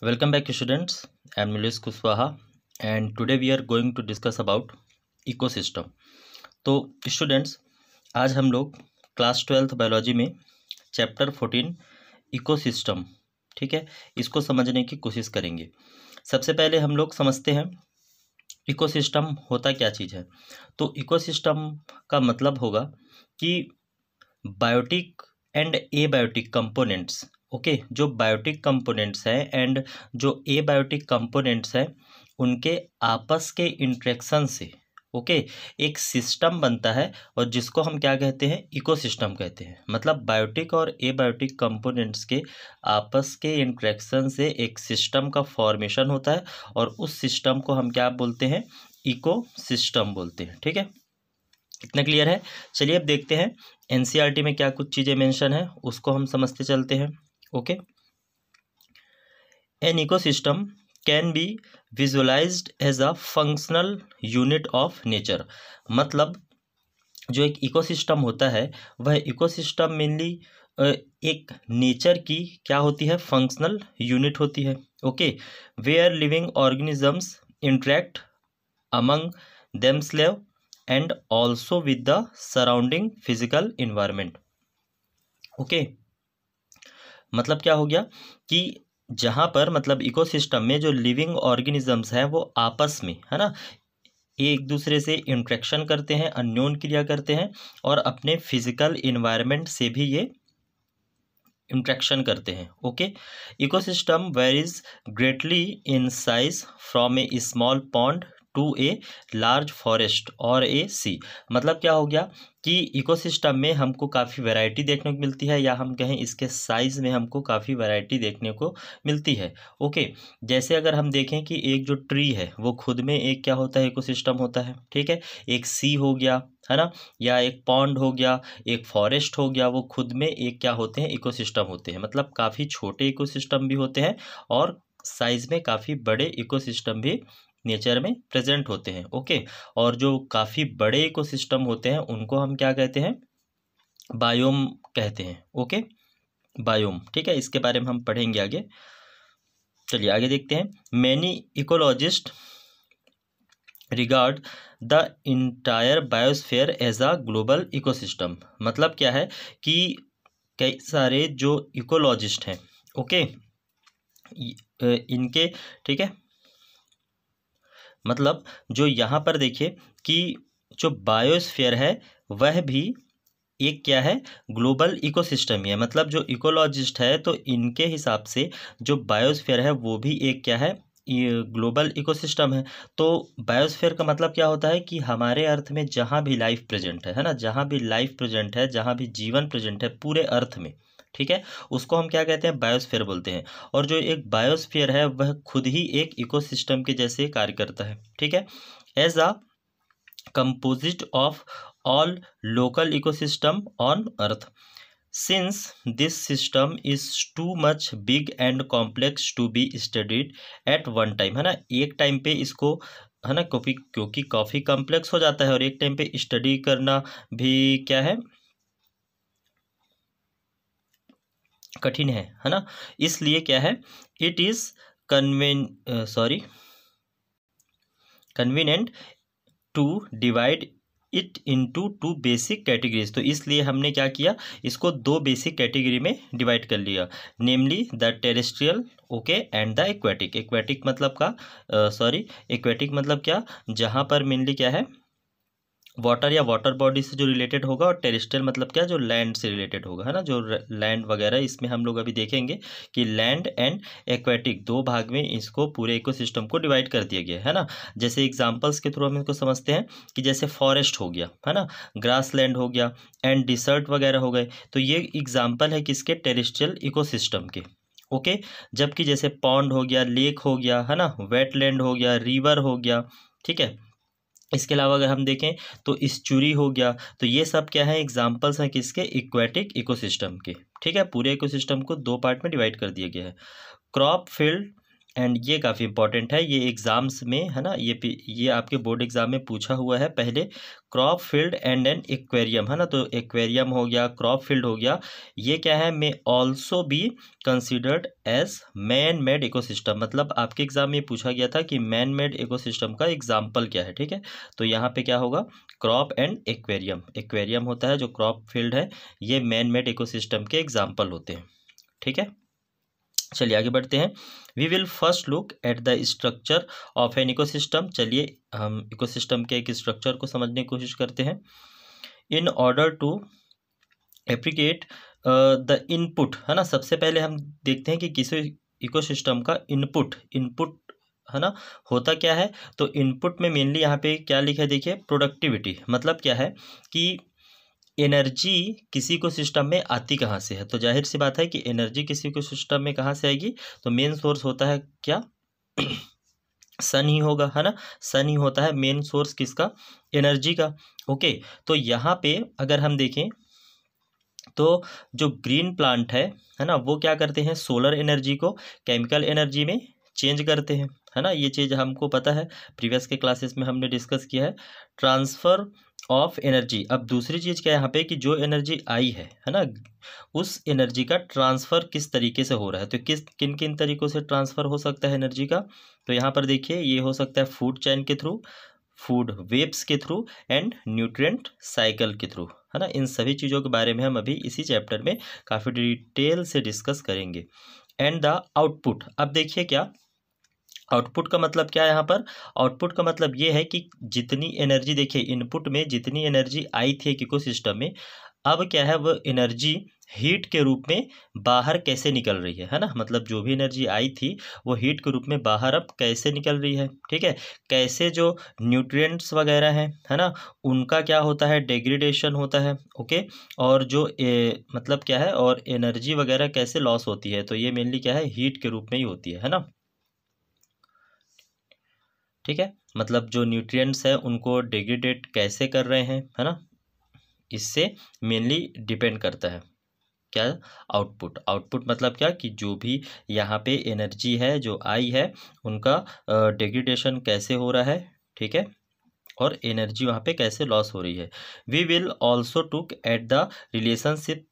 Welcome back students. I am Nilesh Kushwaha and today we are going to discuss about ecosystem. तो students आज हम लोग class 12th biology में chapter 14 ecosystem, ठीक है, इसको समझने की कोशिश करेंगे। सबसे पहले हम लोग समझते हैं इकोसिस्टम होता क्या चीज़ है। तो इकोसिस्टम का मतलब होगा कि biotic and abiotic components, okay, जो बायोटिक कंपोनेंट्स हैं एंड जो एबायोटिक कंपोनेंट्स हैं उनके आपस के इंट्रैक्शन से ओके एक सिस्टम बनता है और जिसको हम क्या कहते हैं, इकोसिस्टम कहते हैं। मतलब बायोटिक और एबायोटिक कंपोनेंट्स के आपस के इंट्रैक्शन से एक सिस्टम का फॉर्मेशन होता है और उस सिस्टम को हम क्या बोलते हैं, इकोसिस्टम बोलते हैं। ठीक है, इतना क्लियर है। चलिए अब देखते हैं एनसीईआरटी में क्या कुछ चीज़ें मेंशन है, उसको हम समझते चलते हैं। Okay, an ecosystem can be visualized as a functional unit of nature. मतलब जो एक इकोसिस्टम होता है वह इकोसिस्टम मेनली एक नेचर की क्या होती है, फंक्शनल यूनिट होती है। Okay, where living organisms interact among themselves and also with the surrounding physical environment. Okay, मतलब क्या हो गया कि जहाँ पर मतलब इकोसिस्टम में जो लिविंग ऑर्गेनिजम्स हैं वो आपस में, है ना, एक दूसरे से इंट्रैक्शन करते हैं, अन्योन क्रिया करते हैं और अपने फिजिकल इन्वायरमेंट से भी ये इंट्रैक्शन करते हैं। Okay, ecosystem varies greatly in size from a small pond to a large forest और ए सी। मतलब क्या हो गया कि इकोसिस्टम में हमको काफ़ी वैरायटी देखने को मिलती है, या हम कहें इसके साइज़ में हमको काफ़ी वैरायटी देखने को मिलती है। ओके, जैसे अगर हम देखें कि एक जो ट्री है वो खुद में एक क्या होता है, इकोसिस्टम होता है। ठीक है, एक सी हो गया, है ना, या एक पॉन्ड हो गया, एक फॉरेस्ट हो गया, वो खुद में एक क्या होते हैं, इकोसिस्टम होते हैं। मतलब काफ़ी छोटे इकोसिस्टम भी होते हैं और साइज़ में काफ़ी बड़े इकोसिस्टम भी नेचर में प्रेजेंट होते हैं। ओके, और जो काफ़ी बड़े इकोसिस्टम होते हैं उनको हम क्या कहते हैं, बायोम कहते हैं। ओके, बायोम, ठीक है, इसके बारे में हम पढ़ेंगे आगे। चलिए आगे देखते हैं। Many ecologist regard the entire biosphere as a global ecosystem. मतलब क्या है कि कई सारे जो इकोलॉजिस्ट हैं, ओके, इनके, ठीक है, मतलब जो यहाँ पर देखिए कि जो बायोस्फीयर है वह भी एक क्या है, ग्लोबल इकोसिस्टम ही है। मतलब जो इकोलॉजिस्ट है तो इनके हिसाब से जो बायोस्फीयर है वो भी एक क्या है, ये ग्लोबल इकोसिस्टम है। तो बायोस्फीयर का मतलब क्या होता है कि हमारे अर्थ में जहाँ भी लाइफ प्रेजेंट है ना, जहाँ भी लाइफ प्रेजेंट है, जहाँ भी जीवन प्रेजेंट है पूरे अर्थ में, ठीक है, उसको हम क्या कहते हैं, बायोस्फीयर बोलते हैं। और जो एक बायोस्फीयर है वह खुद ही एक इकोसिस्टम के जैसे कार्य करता है। ठीक है, as a composite of all local ecosystem on earth. Since this system is too much big and complex to be studied at one time, है ना, एक टाइम पे इसको, है ना, क्योंकि काफ़ी कॉम्प्लेक्स हो जाता है और एक टाइम पे स्टडी करना भी क्या है, कठिन है ना, इसलिए क्या है, it is convenient to divide it into two basic categories. तो इसलिए हमने क्या किया, इसको दो बेसिक कैटेगरी में डिवाइड कर लिया, namely the terrestrial, okay, and the aquatic. Aquatic मतलब एक्वेटिक मतलब क्या, जहाँ पर मेनली क्या है, वाटर या वाटर बॉडी से जो रिलेटेड होगा, और टेरेस्ट्रियल मतलब क्या, जो लैंड से रिलेटेड होगा, है ना, जो लैंड वगैरह। इसमें हम लोग अभी देखेंगे कि लैंड एंड एक्वेटिक दो भाग में इसको पूरे इकोसिस्टम को डिवाइड कर दिया गया है ना। जैसे एग्जांपल्स के थ्रू हम इसको समझते हैं कि जैसे फॉरेस्ट हो गया, है ना, ग्रास लैंड हो गया एंड डिसर्ट वगैरह हो गए, तो ये एग्जाम्पल है किसके, टेरेस्ट्रियल इकोसिस्टम के। ओके, जबकि जैसे पॉन्ड हो गया, लेक हो गया, है ना, वेटलैंड हो गया, रिवर हो गया, ठीक है, इसके अलावा अगर हम देखें तो इस्चुरी हो गया, तो ये सब क्या है, एग्जांपल्स हैं किसके, इक्वेटिक इकोसिस्टम के। ठीक है, पूरे इकोसिस्टम को दो पार्ट में डिवाइड कर दिया गया है। क्रॉप फील्ड एंड ये काफ़ी इंपॉर्टेंट है, ये एग्ज़ाम्स में है ना, ये आपके बोर्ड एग्ज़ाम में पूछा हुआ है पहले। Crop field and an aquarium है ना, तो एक्वेरियम हो गया, क्रॉप फील्ड हो गया, ये क्या है, may also be considered as man made ecosystem. मतलब आपके एग्जाम में पूछा गया था कि मैन मेड इकोसिस्टम का एग्जाम्पल क्या है, ठीक है। तो यहाँ पे क्या होगा, क्रॉप एंड एक्वेरियम। एक्वेरियम होता है जो क्रॉप फील्ड है, ये मैन मेड इकोसिस्टम के एग्जाम्पल होते हैं, ठीक है। चलिए आगे बढ़ते हैं। We will first look at the structure of an ecosystem. चलिए हम इकोसिस्टम के एक स्ट्रक्चर को समझने की कोशिश करते हैं। In order to appreciate the input है ना, सबसे पहले हम देखते हैं कि किसी इकोसिस्टम का इनपुट है ना होता क्या है। तो इनपुट में मेनली यहाँ पे क्या लिखा है, देखिए प्रोडक्टिविटी। मतलब क्या है कि एनर्जी किसी को सिस्टम में आती कहाँ से है। तो जाहिर सी बात है कि एनर्जी किसी को सिस्टम में कहाँ से आएगी, तो मेन सोर्स होता है क्या, सन ही होगा, है ना। सन ही होता है मेन सोर्स किसका, एनर्जी का। ओके, तो यहाँ पे अगर हम देखें तो जो ग्रीन प्लांट है ना, वो क्या करते हैं, सोलर एनर्जी को केमिकल एनर्जी में चेंज करते हैं, है ना। ये चीज़ हमको पता है, प्रीवियस के क्लासेस में हमने डिस्कस किया है। ट्रांसफ़र ऑफ एनर्जी, अब दूसरी चीज़ क्या है यहाँ पे कि जो एनर्जी आई है ना, उस एनर्जी का ट्रांसफ़र किस तरीके से हो रहा है। तो किन किन तरीक़ों से ट्रांसफ़र हो सकता है एनर्जी का, तो यहाँ पर देखिए ये हो सकता है फूड चैन के थ्रू, फूड वेब्स के थ्रू एंड न्यूट्रिएंट साइकिल के थ्रू, है ना। इन सभी चीज़ों के बारे में हम अभी इसी चैप्टर में काफ़ी डिटेल से डिस्कस करेंगे। एंड द आउटपुट, अब देखिए क्या आउटपुट का मतलब क्या है यहाँ पर। आउटपुट का मतलब ये है कि जितनी एनर्जी, देखिए इनपुट में जितनी एनर्जी आई थी एक इकोसिस्टम में, अब क्या है वो एनर्जी हीट के रूप में बाहर कैसे निकल रही है ना। मतलब जो भी एनर्जी आई थी वो हीट के रूप में बाहर अब कैसे निकल रही है, ठीक है। कैसे जो न्यूट्रिएंट्स वगैरह हैं, है ना, उनका क्या होता है, डिग्रेडेशन होता है। ओके, और जो मतलब क्या है, और एनर्जी वगैरह कैसे लॉस होती है, तो ये मेनली क्या है, हीट के रूप में ही होती है ना, ठीक है। मतलब जो न्यूट्रिएंट्स है उनको डिग्रेडेट कैसे कर रहे हैं, है ना, इससे मेनली डिपेंड करता है क्या, आउटपुट। आउटपुट मतलब क्या कि जो भी यहाँ पे एनर्जी है जो आई है उनका डिग्रेडेशन कैसे हो रहा है, ठीक है, और एनर्जी वहाँ पे कैसे लॉस हो रही है। We will also look at the relationship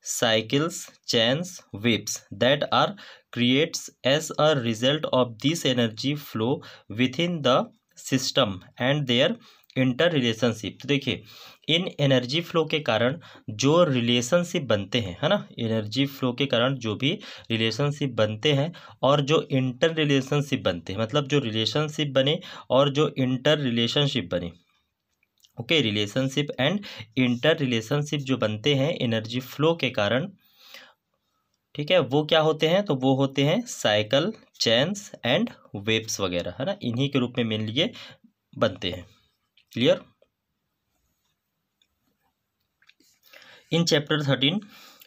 cycles, chains, waves that are creates as a result of this energy flow within the system and their interrelationship। तो देखिए इन एनर्जी फ्लो के कारण जो रिलेशनशिप बनते हैं, है ना, एनर्जी फ्लो के कारण जो भी रिलेशनशिप बनते हैं और जो इंटर रिलेशनशिप बनते हैं, मतलब जो रिलेशनशिप बने और जो इंटर रिलेशनशिप बने। Okay, relationship and inter relationship जो बनते हैं एनर्जी फ्लो के कारण, ठीक है, वो क्या होते हैं, तो वो होते हैं साइकिल, चेन्स एंड वेव्स वगैरह, है ना। इन्हीं के रूप में मेनली ये बनते हैं। Clear. In chapter 13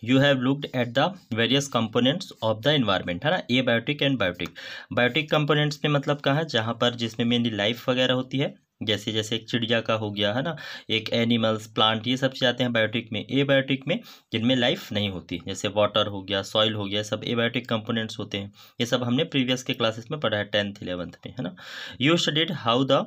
you have looked at the various components of the environment, है ना, abiotic and biotic. Biotic components में मतलब कहाँ है, जहाँ पर जिसमें मेनली लाइफ वगैरह होती है, जैसे जैसे एक चिड़िया का हो गया, है ना, एक एनिमल्स, प्लांट, ये सब चीज़ आते हैं बायोटिक में। एबायोटिक में जिनमें लाइफ नहीं होती, जैसे वाटर हो गया, सॉइल हो गया, सब एबायोटिक कंपोनेंट्स होते हैं। ये सब हमने प्रीवियस के क्लासेस में पढ़ा है 10th 11th में, है ना। You studied how the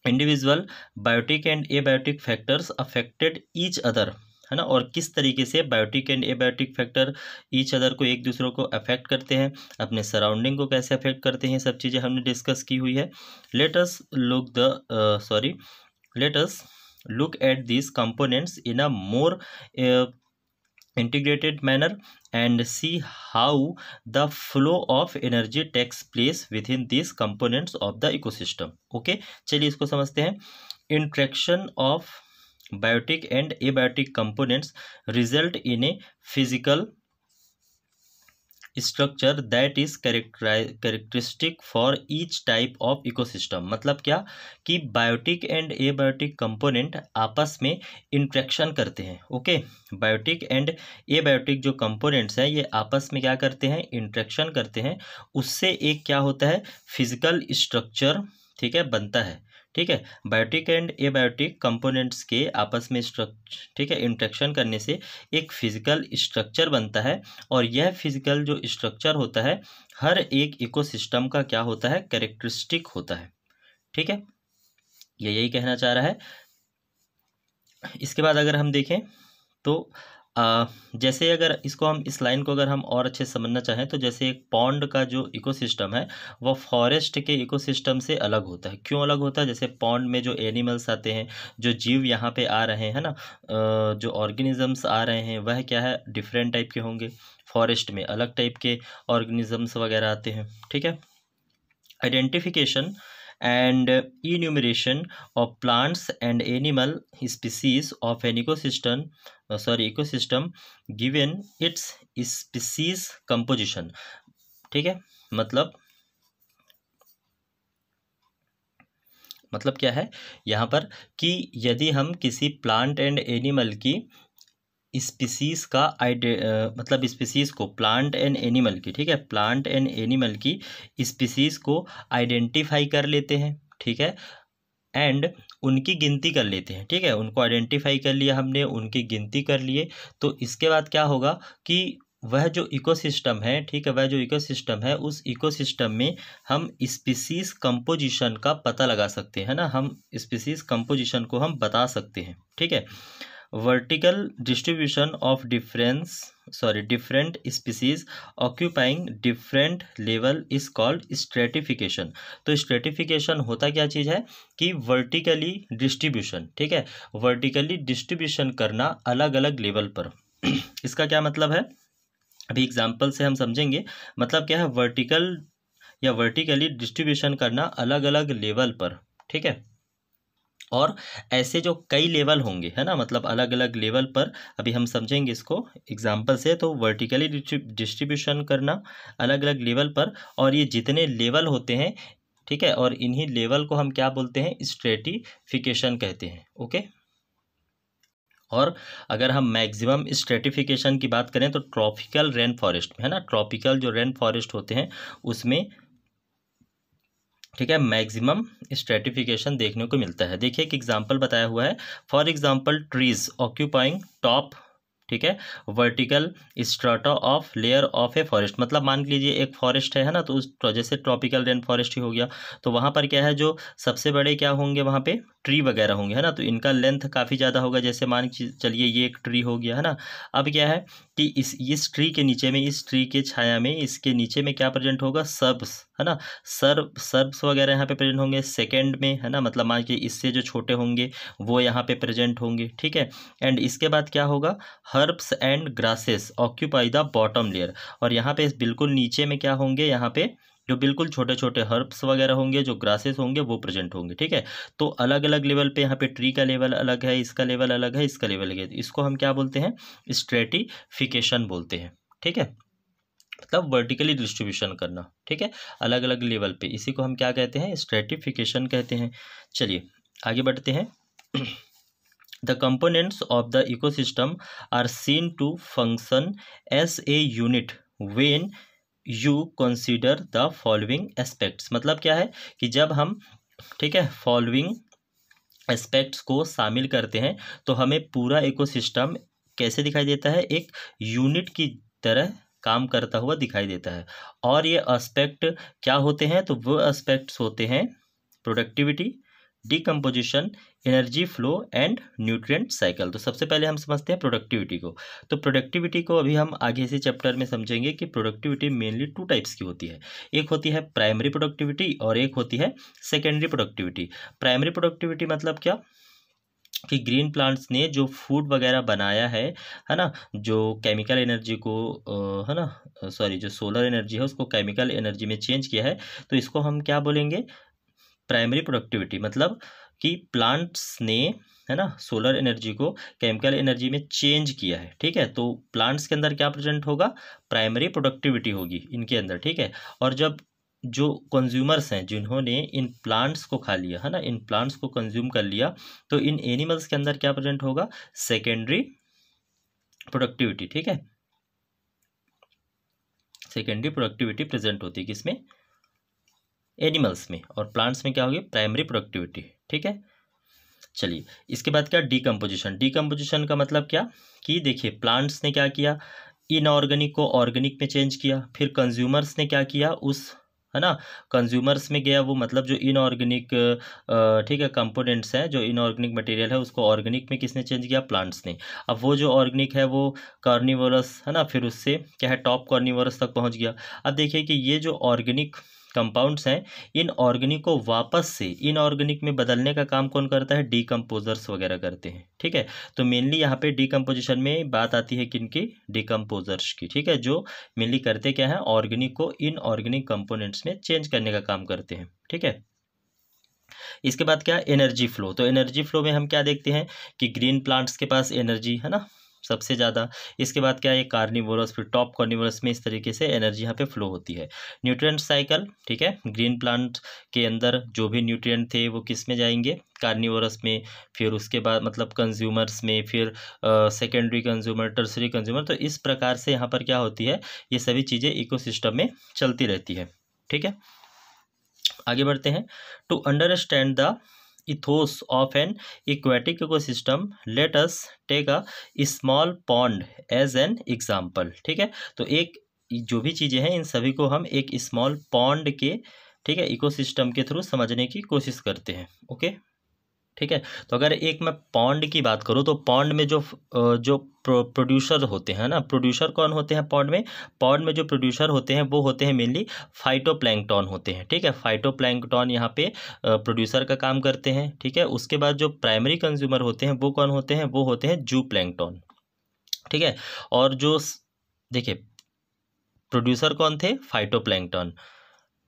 individual biotic and abiotic factors affected each other, है ना, और किस तरीके से biotic and abiotic factor each other को, एक दूसरे को अफेक्ट करते हैं, अपने सराउंडिंग को कैसे अफेक्ट करते हैं, सब चीज़ें हमने डिस्कस की हुई है। Let us look at this components in a more integrated manner and see how the flow of energy takes place within these components of the ecosystem। okay, चलिए इसको समझते हैं। interaction of biotic and abiotic components result in a physical structure that is characteristic for each type of ecosystem. मतलब क्या कि biotic and abiotic component आपस में interaction करते हैं। ओके, बायोटिक एंड एबायोटिक जो कंपोनेंट्स हैं ये आपस में क्या करते हैं, इंट्रैक्शन करते हैं। उससे एक क्या होता है, फिजिकल स्ट्रक्चर, ठीक है, बनता है। ठीक है। बायोटिक एंड एबायोटिक कंपोनेंट्स के आपस में ठीक है इंटरेक्शन करने से एक फिजिकल स्ट्रक्चर बनता है, और यह फिजिकल जो स्ट्रक्चर होता है हर एक इकोसिस्टम का क्या होता है, कैरेक्टरिस्टिक होता है। ठीक है, ये यही कहना चाह रहा है। इसके बाद अगर हम देखें तो जैसे अगर इसको हम इस लाइन को अगर हम और अच्छे से समझना चाहें तो जैसे एक पॉन्ड का जो इकोसिस्टम है वो फॉरेस्ट के इकोसिस्टम से अलग होता है। क्यों अलग होता है? जैसे पॉन्ड में जो एनिमल्स आते हैं, जो जीव यहाँ पे आ रहे हैं ना, जो ऑर्गेनिजम्स आ रहे हैं वह क्या है, डिफरेंट टाइप के होंगे। फॉरेस्ट में अलग टाइप के ऑर्गेनिजम्स वगैरह आते हैं। ठीक है। Identification and enumeration of plants and animal species of an ecosystem given its species composition। ठीक है, मतलब क्या है यहाँ पर कि यदि हम किसी प्लांट एंड एनिमल की स्पीसीज का मतलब स्पीसीज को प्लांट एंड एनिमल की, ठीक है, प्लांट एंड एनिमल की स्पीसीज को आइडेंटिफाई कर लेते हैं। ठीक है, एंड उनकी गिनती कर लेते हैं। ठीक है, उनको आइडेंटिफाई कर लिया हमने, उनकी गिनती कर लिए, तो इसके बाद क्या होगा कि वह जो इकोसिस्टम है, ठीक है, वह जो इकोसिस्टम है उस इकोसिस्टम में हम स्पीसीज कंपोजिशन का पता लगा सकते हैं ना, हम स्पीसीज कंपोजिशन को हम बता सकते हैं। ठीक है, vertical distribution of different species occupying different level is called stratification. तो स्ट्रेटिफिकेशन होता क्या चीज़ है कि वर्टिकली डिस्ट्रीब्यूशन, ठीक है, वर्टिकली डिस्ट्रीब्यूशन करना अलग अलग लेवल पर। इसका क्या मतलब है, अभी एग्जाम्पल से हम समझेंगे। मतलब क्या है, वर्टिकल या वर्टिकली डिस्ट्रीब्यूशन करना अलग अलग लेवल पर। ठीक है, और ऐसे जो कई लेवल होंगे, है ना, मतलब अलग अलग लेवल पर, अभी हम समझेंगे इसको एग्जाम्पल से। तो वर्टिकली डिस्ट्रीब्यूशन करना अलग अलग लेवल पर, और ये जितने लेवल होते हैं, ठीक है, और इन्हीं लेवल को हम क्या बोलते हैं, स्ट्रेटिफिकेशन कहते हैं। ओके, और अगर हम मैक्सिमम स्ट्रेटिफिकेशन की बात करें तो ट्रॉपिकल रेन फॉरेस्ट में, है ना, ट्रॉपिकल जो रेन फॉरेस्ट होते हैं उसमें, ठीक है, मैक्सिमम स्ट्रेटिफिकेशन देखने को मिलता है। देखिए एक एग्जांपल बताया हुआ है, for example trees occupying top, ठीक है, vertical strata of layer of a forest. मतलब मान लीजिए एक फॉरेस्ट है ना, तो उस जैसे ट्रॉपिकल रेन फॉरेस्ट ही हो गया, तो वहाँ पर क्या है, जो सबसे बड़े क्या होंगे वहाँ पे ट्री वगैरह होंगे, है ना, तो इनका लेंथ काफ़ी ज़्यादा होगा। जैसे मान चलिए ये एक ट्री हो गया, है ना। अब क्या है कि इस ट्री के नीचे में, इस ट्री के छाया में, इसके नीचे में क्या प्रेजेंट होगा, सर्ब्स, है ना, सर्ब्स वगैरह यहाँ पे प्रेजेंट होंगे सेकेंड में, है ना, मतलब मान के इससे जो छोटे होंगे वो यहाँ पे प्रेजेंट होंगे। ठीक है, एंड इसके बाद क्या होगा, herbs and grasses occupy the bottom layer. और यहाँ पे बिल्कुल नीचे में क्या होंगे, यहाँ पे जो बिल्कुल छोटे छोटे हर्ब्स वगैरह होंगे, जो ग्रासेस होंगे वो प्रेजेंट होंगे। ठीक है, तो अलग अलग लेवल पे यहाँ पे ट्री का लेवल अलग है, इसका लेवल अलग है, इसका लेवल अलग है। इसको हम क्या बोलते हैं, स्ट्रेटिफिकेशन बोलते हैं। ठीक है, मतलब वर्टिकली डिस्ट्रीब्यूशन करना, ठीक है, अलग अलग लेवल पे, इसी को हम क्या कहते हैं, स्ट्रेटिफिकेशन कहते हैं। चलिए आगे बढ़ते हैं। The components of the ecosystem are seen to function as a unit when you consider the following aspects। मतलब क्या है कि जब हम, ठीक है, फॉलोइंग एस्पेक्ट्स को शामिल करते हैं तो हमें पूरा इकोसिस्टम कैसे दिखाई देता है, एक यूनिट की तरह काम करता हुआ दिखाई देता है। और ये एस्पेक्ट क्या होते हैं, तो वो एस्पेक्ट्स होते हैं productivity, decomposition, energy flow and nutrient cycle. तो सबसे पहले हम समझते हैं प्रोडक्टिविटी को। तो प्रोडक्टिविटी को अभी हम आगे इसी चैप्टर में समझेंगे कि प्रोडक्टिविटी मेनली 2 टाइप्स की होती है। एक होती है प्राइमरी प्रोडक्टिविटी और एक होती है सेकेंडरी प्रोडक्टिविटी। प्राइमरी प्रोडक्टिविटी मतलब क्या कि ग्रीन प्लांट्स ने जो फूड वगैरह बनाया है ना, जो केमिकल एनर्जी को है ना, सॉरी, जो सोलर एनर्जी है उसको केमिकल एनर्जी में चेंज किया है, तो इसको हम क्या बोलेंगे, प्राइमरी प्रोडक्टिविटी। मतलब कि प्लांट्स ने, है ना, सोलर एनर्जी को केमिकल एनर्जी में चेंज किया है। ठीक है, तो प्लांट्स के अंदर क्या प्रेजेंट होगा, प्राइमरी प्रोडक्टिविटी होगी इनके अंदर। ठीक है, और जब जो कंज्यूमर्स हैं जिन्होंने इन प्लांट्स को खा लिया, है ना, इन प्लांट्स को कंज्यूम कर लिया, तो इन एनिमल्स के अंदर क्या प्रेजेंट होगा, सेकेंडरी प्रोडक्टिविटी। ठीक है, सेकेंडरी प्रोडक्टिविटी प्रेजेंट होती है किसमें, एनिमल्स में, और प्लांट्स में क्या होगी, प्राइमरी प्रोडक्टिविटी। ठीक है, चलिए इसके बाद क्या, डीकम्पोजिशन। डीकम्पोजिशन का मतलब क्या कि देखिए प्लांट्स ने क्या किया, इनऑर्गेनिक को ऑर्गेनिक में चेंज किया, फिर कंज्यूमर्स ने क्या किया, उस है ना कंज्यूमर्स में गया वो, मतलब जो इनऑर्गेनिक ठीक है कंपोनेंट्स हैं, जो इनऑर्गेनिक मटेरियल है उसको ऑर्गेनिक में किसने चेंज किया, प्लांट्स ने। अब वो जो ऑर्गेनिक है वो कार्निवोरस है ना, फिर उससे क्या है टॉप कार्निवोरस तक पहुंच गया। अब देखिए कि ये जो ऑर्गेनिक कंपाउंड्स हैं, इन ऑर्गेनिक को वापस से इनऑर्गेनिक में बदलने का काम कौन करता है, डीकम्पोजर्स वगैरह करते हैं। ठीक है, तो मेनली यहाँ पे डीकम्पोजिशन में बात आती है किनकी, डीकम्पोजर्स की। ठीक है, जो मेनली करते क्या है, ऑर्गेनिक को इनऑर्गेनिक कंपोनेंट्स में चेंज करने का काम करते हैं। ठीक है, इसके बाद क्या, एनर्जी फ्लो। तो एनर्जी फ्लो में हम क्या देखते हैं कि ग्रीन प्लांट्स के पास एनर्जी है ना सबसे ज़्यादा। इसके बाद क्या है, कार्निवोरस, फिर टॉप कार्निवोरस में इस तरीके से एनर्जी यहाँ पे फ्लो होती है। न्यूट्रिएंट साइकिल, ठीक है, ग्रीन प्लांट के अंदर जो भी न्यूट्रिएंट थे वो किस में जाएंगे, कार्निवोरस में, फिर उसके बाद मतलब कंज्यूमर्स में, फिर सेकेंडरी कंज्यूमर, टर्सरी कंज्यूमर। तो इस प्रकार से यहाँ पर क्या होती है, ये सभी चीज़ें इकोसिस्टम में चलती रहती है। ठीक है, आगे बढ़ते हैं। To understand the ethos of an aquatic ecosystem, let us take a small pond as an example. ठीक है, तो एक जो भी चीज़ें हैं इन सभी को हम एक स्मॉल पॉन्ड के, ठीक है, इकोसिस्टम के थ्रू समझने की कोशिश करते हैं। ओके, ठीक है, तो अगर एक मैं पॉन्ड की बात करूँ तो पॉन्ड में जो प्रोड्यूसर होते हैं ना, प्रोड्यूसर कौन होते हैं पॉन्ड में, पॉन्ड में जो प्रोड्यूसर होते हैं वो होते हैं मेनली फाइटोप्लैंक्टन होते हैं। ठीक है, फाइटोप्लैंक्टन यहाँ पे प्रोड्यूसर का काम करते हैं। ठीक है, उसके बाद जो प्राइमरी कंज्यूमर होते हैं वो कौन होते हैं, वो होते हैं जूप्लैंक्टन। ठीक है, और जो देखिए प्रोड्यूसर कौन थे, फाइटोप्लैंक्टन,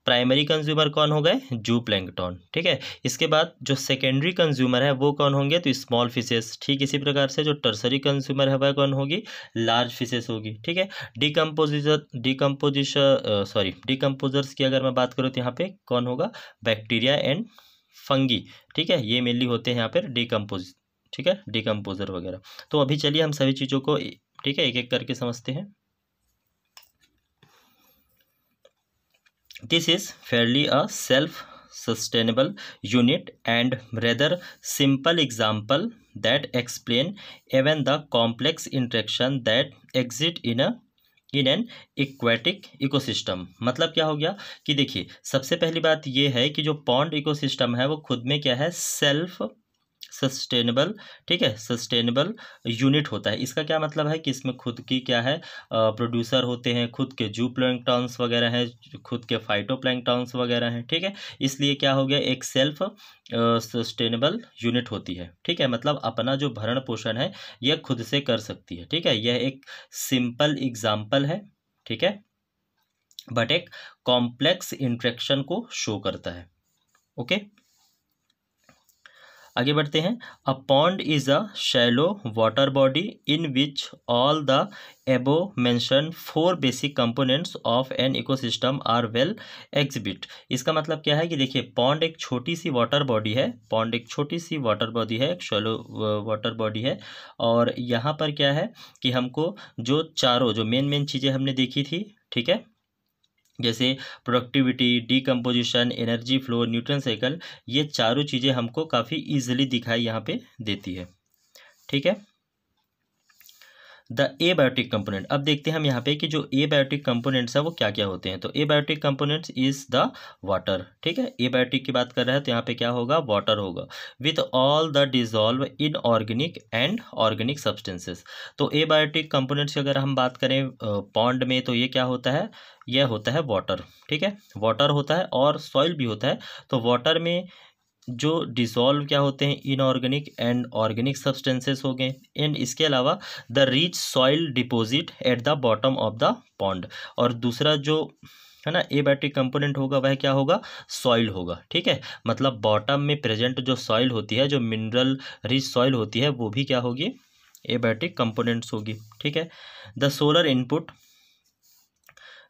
प्राइमरी कंज्यूमर कौन हो गए, जूप्लैंक्टन। ठीक है, इसके बाद जो सेकेंडरी कंज्यूमर है वो कौन होंगे, तो स्मॉल फिशेस। ठीक इसी प्रकार से जो टर्सरी कंज्यूमर है वह कौन होगी, लार्ज फिशेस होगी। ठीक है, डिकम्पोजर्स की अगर मैं बात करूँ तो यहाँ पे कौन होगा, बैक्टीरिया एंड फंगी। ठीक है, ये मेनली होते हैं यहाँ पर डिकम्पोज, ठीक है, डिकम्पोजर वगैरह। तो अभी चलिए हम सभी चीज़ों को ठीक है एक एक करके समझते हैं। This is fairly a self-sustainable unit and rather simple example that explain even the complex interaction that exist in an aquatic ecosystem। मतलब क्या हो गया कि देखिए सबसे पहली बात ये है कि जो पॉन्ड इकोसिस्टम है वो खुद में क्या है, सेल्फ सस्टेनेबल, ठीक है, सस्टेनेबल यूनिट होता है। इसका क्या मतलब है कि इसमें खुद की क्या है, प्रोड्यूसर होते हैं, खुद के जूप्लैंक्टन्स वगैरह हैं, खुद के फाइटोप्लैंक्टन्स वगैरह हैं। ठीक है, इसलिए क्या हो गया, एक सेल्फ सस्टेनेबल यूनिट होती है। ठीक है, मतलब अपना जो भरण पोषण है यह खुद से कर सकती है। ठीक है, यह एक सिंपल एग्जाम्पल है। ठीक है, बट एक कॉम्प्लेक्स इंट्रैक्शन को शो करता है। ओके, आगे बढ़ते हैं। A pond is a shallow water body in which all the above mention 4 basic components of an ecosystem are well exhibit. इसका मतलब क्या है कि देखिए पॉन्ड एक छोटी सी वाटर बॉडी है, पॉन्ड एक छोटी सी वाटर बॉडी है, एक शैलो वाटर बॉडी है। और यहाँ पर क्या है कि हमको जो चारों जो मेन चीज़ें हमने देखी थी, ठीक है, जैसे productivity, decomposition, energy flow, nutrient cycle, ये चारों चीज़ें हमको काफ़ी इजीली दिखाई यहाँ पे देती है। ठीक है, द एबायोटिक कंपोनेंट। अब देखते हैं हम यहाँ पे कि जो एबायोटिक कंपोनेंट्स है वो क्या क्या होते हैं। तो abiotic components is the water. ठीक है, एबायोटिक की बात कर रहे हैं तो यहाँ पे क्या होगा, वाटर होगा, with all the dissolve in organic and organic substances. तो एबायोटिक कंपोनेंट्स की अगर हम बात करें पॉन्ड में तो ये क्या होता है, यह होता है वाटर। ठीक है, वाटर होता है और सॉइल भी होता है। तो वाटर में जो डिसॉल्व क्या होते हैं, इनऑर्गेनिक एंड ऑर्गेनिक सब्सटेंसेस हो गए, एंड इसके अलावा the rich soil deposit at the bottom of the pond. और दूसरा जो है ना एबायोटिक कंपोनेंट होगा वह क्या होगा, सॉइल होगा। ठीक है, मतलब बॉटम में प्रेजेंट जो सॉइल होती है, जो मिनरल रिच सॉइल होती है, वो भी क्या होगी, एबायोटिक कंपोनेंट्स होगी। ठीक है, the solar input,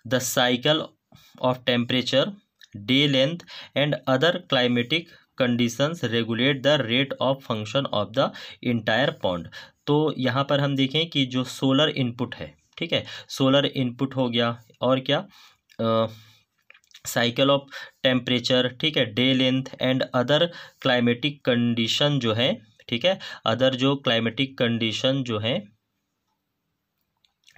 the cycle of temperature, day length and other climatic conditions regulate the rate of function of the entire pond. तो यहाँ पर हम देखें कि जो सोलर इनपुट है, ठीक है, सोलर इनपुट हो गया, और क्या साइकिल ऑफ टेम्परेचर, ठीक है, day length and other climatic condition जो है, ठीक है, अदर जो क्लाइमेटिक कंडीशन जो है,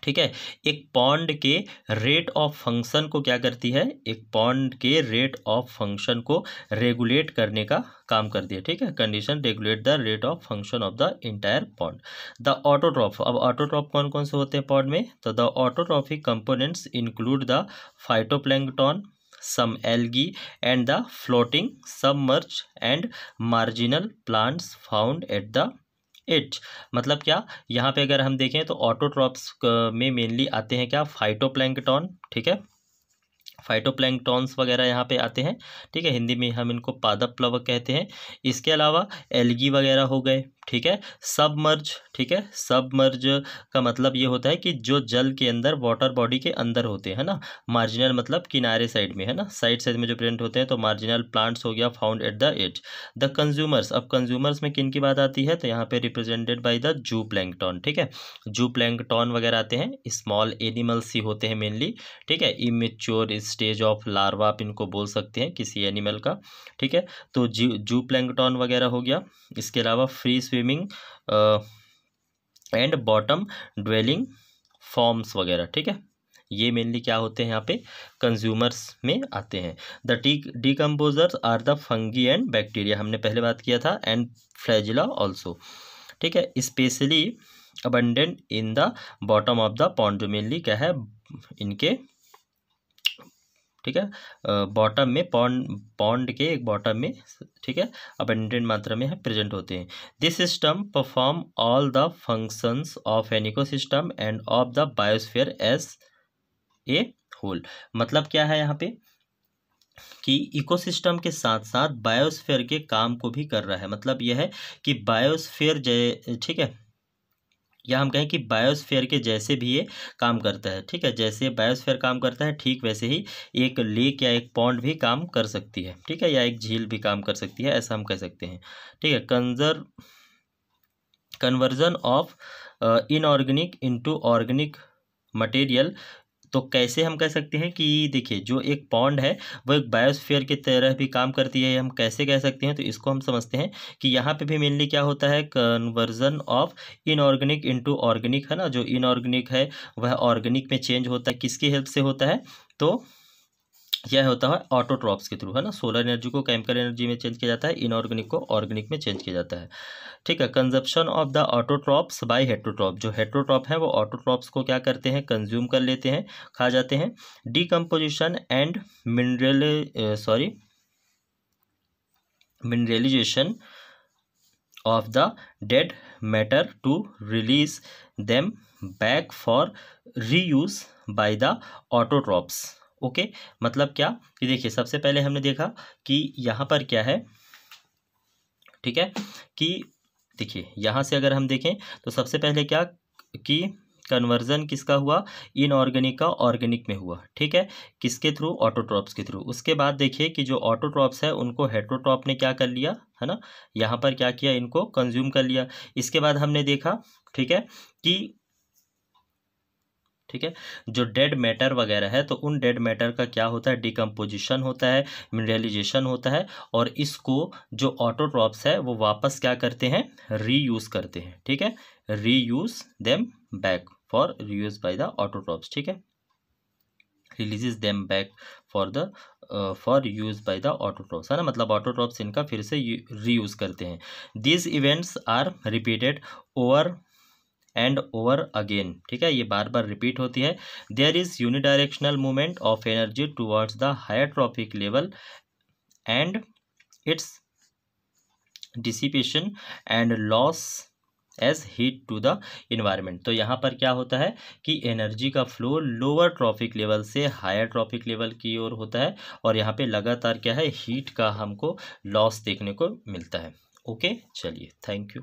ठीक है, एक पॉन्ड के रेट ऑफ फंक्शन को क्या करती है, एक पॉन्ड के रेट ऑफ फंक्शन को रेगुलेट करने का काम करती है, ठीक है, condition regulate the rate of function of the entire pond. The autotroph, अब ऑटोट्रॉफ कौन कौन से होते हैं पॉन्ड में, तो the autotrophic components include the phytoplankton, some algae and the floating submerged and marginal plants found at the edge। मतलब क्या, यहाँ पे अगर हम देखें तो ऑटोट्रॉप्स में मेनली आते हैं क्या, फाइटोप्लैंक्टन, ठीक है, फाइटोप्लैंक्टॉन्स वगैरह यहाँ पे आते हैं, ठीक है, हिंदी में हम इनको पादप प्लवक कहते हैं। इसके अलावा एल्गी वगैरह हो गए, ठीक है, सबमर्ज, ठीक है, सबमर्ज का मतलब ये होता है कि जो जल के अंदर, वाटर बॉडी के अंदर होते हैं ना, मार्जिनल मतलब किनारे साइड में, है ना, साइड में जो प्रेजेंट होते हैं, तो मार्जिनल प्लांट्स हो गया, found at the edge. The consumers, अब कंज्यूमर्स में किन की बात आती है, तो यहाँ पे represented by the zooplankton, ठीक है, जू प्लैंक्टन वगैरह आते हैं, स्मॉल एनिमल्स ही होते हैं मेनली, ठीक है, इमेच्योर स्टेज ऑफ लार्वा आप इनको बोल सकते हैं किसी एनिमल का, ठीक है, तो जू प्लैंक्टन वगैरह हो गया। इसके अलावा free swimming and bottom dwelling forms वगैरह, ठीक है, ये मेनली क्या होते हैं यहाँ पे, कंज्यूमर्स में आते हैं। The decomposers are the fungi and bacteria, हमने पहले बात किया था, एंड फ्लैजिला ऑल्सो, ठीक है, specially abundant in the bottom of the pond, जो मेनली क्या है इनके, ठीक है, बॉटम में, पॉन्ड के एक बॉटम में, ठीक है, अबंडेंट मात्रा में है, प्रेजेंट होते हैं। This system perform all the functions of an ecosystem and of the biosphere as a whole. मतलब क्या है यहाँ पे कि इकोसिस्टम के साथ साथ बायोस्फीयर के काम को भी कर रहा है। मतलब यह है कि बायोस्फीयर, ठीक है, या हम कहें कि बायोस्फीयर के जैसे भी ये काम करता है, ठीक है, जैसे बायोस्फीयर काम करता है ठीक वैसे ही एक लेक या एक पॉन्ड भी काम कर सकती है, ठीक है, या एक झील भी काम कर सकती है, ऐसा हम कह सकते हैं, ठीक है। Conversion of inorganic into organic material, तो कैसे हम कह सकते हैं कि देखिए जो एक पॉन्ड है वो एक बायोस्फीयर की तरह भी काम करती है, हम कैसे कह सकते हैं, तो इसको हम समझते हैं कि यहाँ पे भी मेनली क्या होता है, conversion of inorganic into organic, है ना, जो इनऑर्गेनिक है वह ऑर्गेनिक में चेंज होता है, किसकी हेल्प से होता है, तो यह होता है ऑटोट्रॉप्स के थ्रू, है ना, सोलर एनर्जी को केमिकल एनर्जी में चेंज किया जाता है, इनऑर्गेनिक को ऑर्गेनिक में चेंज किया जाता है, ठीक है। Consumption of the autotrophs by heterotroph, जो हेट्रोट्रॉप है वो ऑटोट्रॉप्स को क्या करते हैं, कंज्यूम कर लेते हैं, खा जाते हैं। Decomposition and mineralization of the dead matter to release them back for reuse by the autotrophs. Okay, मतलब क्या कि देखिए सबसे पहले हमने देखा कि यहाँ पर क्या है, ठीक है, कि देखिए यहाँ से अगर हम देखें तो सबसे पहले क्या कि कन्वर्जन किसका हुआ, इनऑर्गेनिक का ऑर्गेनिक में हुआ, ठीक है, किसके थ्रू, ऑटोट्रॉप्स के थ्रू। उसके बाद देखिए कि जो ऑटोट्रॉप्स है उनको हेट्रोट्रॉप ने क्या कर लिया, है ना, यहाँ पर क्या किया, इनको कंज्यूम कर लिया। इसके बाद हमने देखा, ठीक है, कि ठीक है, जो डेड मैटर वगैरह है तो उन डेड मैटर का क्या होता है, डिकम्पोजिशन होता है, मिनरलाइजेशन होता है, और इसको जो ऑटोट्रॉप्स है वो वापस क्या करते हैं, रीयूज करते हैं, ठीक है, reuse them back for reuse by the autotrophs, ठीक है, releases them back for use by the autotrophs, है ना, मतलब ऑटोट्रॉप्स इनका फिर से रीयूज करते हैं। These events are repeated over and over again, ठीक है, ये बार बार रिपीट होती है। There is unidirectional movement of energy towards the higher trophic level and its dissipation and loss as heat to the environment. तो यहाँ पर क्या होता है कि एनर्जी का फ्लो लोअर ट्रॉपिक लेवल से हायर ट्रॉपिक लेवल की ओर होता है, और यहाँ पे लगातार क्या है, हीट का हमको लॉस देखने को मिलता है। ओके, चलिए, थैंक यू।